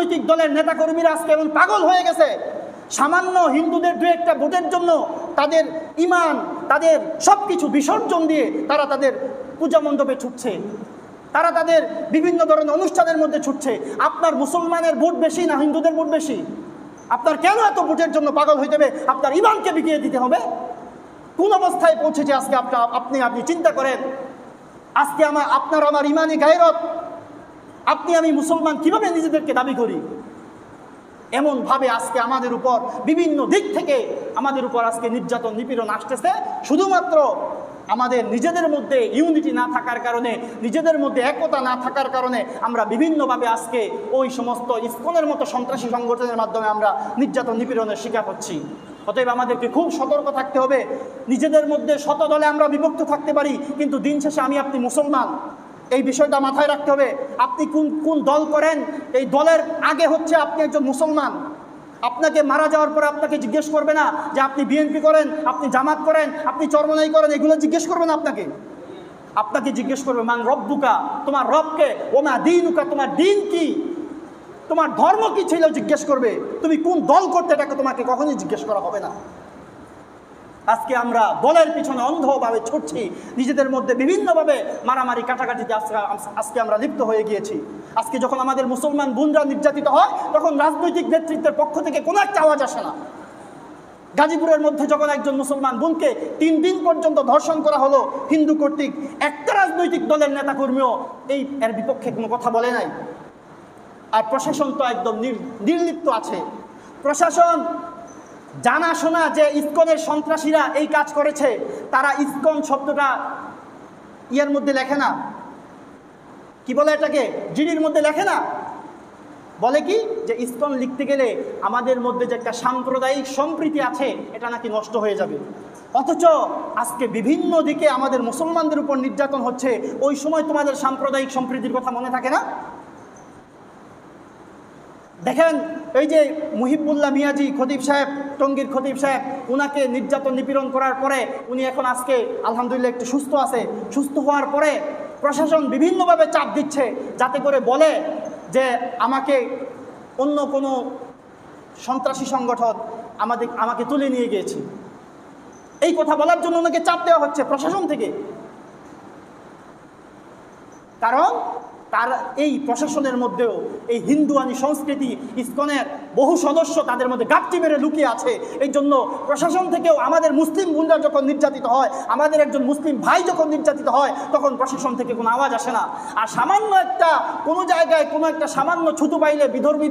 রাজনৈতিক দলের নেতাকর্মীরা আজকে এমন পাগল হয়ে গেছে, সামান্য হিন্দুদের দু একটা ভোটের জন্য তাদের ঈমান, তাদের সব কিছু বিসর্জন দিয়ে তারা তাদের পূজা মণ্ডপে ছুটছে, তারা তাদের বিভিন্ন ধরনের অনুষ্ঠানের মধ্যে ছুটছে। আপনার মুসলমানের ভোট বেশি না হিন্দুদের ভোট বেশি? আপনার কেন এত ভোটের জন্য পাগল হইতে হবে? আপনার ঈমানকে বিকিয়ে দিতে হবে? কোন অবস্থায় পৌঁছেছে আজকে আপনি চিন্তা করেন। আজকে আপনার আমার ঈমানি গায়রত, আপনি আমি মুসলমান কিভাবে নিজেদেরকে দাবি করি? এমনভাবে আজকে আমাদের উপর বিভিন্ন দিক থেকে আমাদের উপর আজকে নির্যাতন নিপীড়ন আসতেছে, শুধুমাত্র আমাদের নিজেদের মধ্যে ইউনিটি না থাকার কারণে, নিজেদের মধ্যে একতা না থাকার কারণে আমরা বিভিন্নভাবে আজকে ওই সমস্ত ইসকনের মতো সন্ত্রাসী সংগঠনের মাধ্যমে আমরা নির্যাতন নিপীড়নের শিকার হচ্ছি। অতএব আমাদেরকে খুব সতর্ক থাকতে হবে। নিজেদের মধ্যে শত দলে আমরা বিভক্ত থাকতে পারি, কিন্তু দিন শেষে আমি আপনি মুসলমান, এই বিষয়টা মাথায় রাখতে হবে। আপনি কোন দল করেন, এই দলের আগে হচ্ছে আপনি একজন মুসলমান। আপনাকে মারা যাওয়ার পরে আপনাকে জিজ্ঞেস করবে না যে আপনি বিএনপি করেন, আপনি জামাত করেন, আপনি চরমনাই করেন, এগুলো জিজ্ঞেস করবে না আপনাকে জিজ্ঞেস করবে মান রব্বুকা, তোমার রবকে, ওমা দীনুকা, তোমার দিন কি, তোমার ধর্ম কি ছিল জিজ্ঞেস করবে। তুমি কোন দল করতে, এটাকে তোমাকে কখনোই জিজ্ঞেস করা হবে না। আজকে আমরা দলের পিছনে অন্ধভাবে ছুটছি, নিজেদের মধ্যে বিভিন্নভাবে মারামারি কাটাকাটিতে আজকে আমরা লিপ্ত হয়ে গিয়েছি। আজকে যখন আমাদের মুসলমান বোনরা নির্যাতিত হয়, তখন রাজনৈতিক নেতৃত্বের পক্ষ থেকে কোনো একটা আওয়াজ আসে না। গাজীপুরের মধ্যে যখন একজন মুসলমান বোনকে 3 দিন পর্যন্ত ধর্ষণ করা হলো হিন্দু কর্তৃক, একটা রাজনৈতিক দলের নেতাকর্মীও এর বিপক্ষে কোনো কথা বলে নাই। আর প্রশাসন তো একদম নির্লিপ্ত আছে। প্রশাসন জানাশোনা যে ইসকনের সন্ত্রাসীরা এই কাজ করেছে, তারা ইসকন শব্দটা ইয়ের মধ্যে লেখে না, কি বলে এটাকে, জিডির মধ্যে লেখে না। বলে কি যে ইসকন লিখতে গেলে আমাদের মধ্যে যে একটা সাম্প্রদায়িক সম্প্রীতি আছে এটা নাকি নষ্ট হয়ে যাবে। অথচ আজকে বিভিন্ন দিকে আমাদের মুসলমানদের উপর নির্যাতন হচ্ছে, ওই সময় তোমাদের সাম্প্রদায়িক সম্প্রীতির কথা মনে থাকে না? দেখেন, এই যে মুহিবুল্লাহ মিয়াজি খতিব সাহেব, টঙ্গীর খতিব সাহেব, উনাকে নির্যাতন নিপীড়ন করার পরে উনি এখন আজকে আলহামদুলিল্লাহ একটু সুস্থ আছে। সুস্থ হওয়ার পরে প্রশাসন বিভিন্নভাবে চাপ দিচ্ছে যাতে করে বলে যে আমাকে অন্য কোনো সন্ত্রাসী সংগঠন আমাকে তুলে নিয়ে গিয়েছে। এই কথা বলার জন্য ওনাকে চাপ দেওয়া হচ্ছে প্রশাসন থেকে। কারণ তার এই প্রশাসনের মধ্যেও এই হিন্দুয়ানি সংস্কৃতি, ইসকনের বহু সদস্য তাদের মধ্যে গাপটি মেরে লুকিয়ে আছে। এই জন্য প্রশাসন থেকেও আমাদের মুসলিম বোনরা যখন নির্যাতিত হয়, আমাদের একজন মুসলিম ভাই যখন নির্যাতিত হয়, তখন প্রশাসন থেকে কোনো আওয়াজ আসে না। আর সামান্য কোনো জায়গায় কোনো একটা সামান্য ছুতো পাইলে বিধর্মী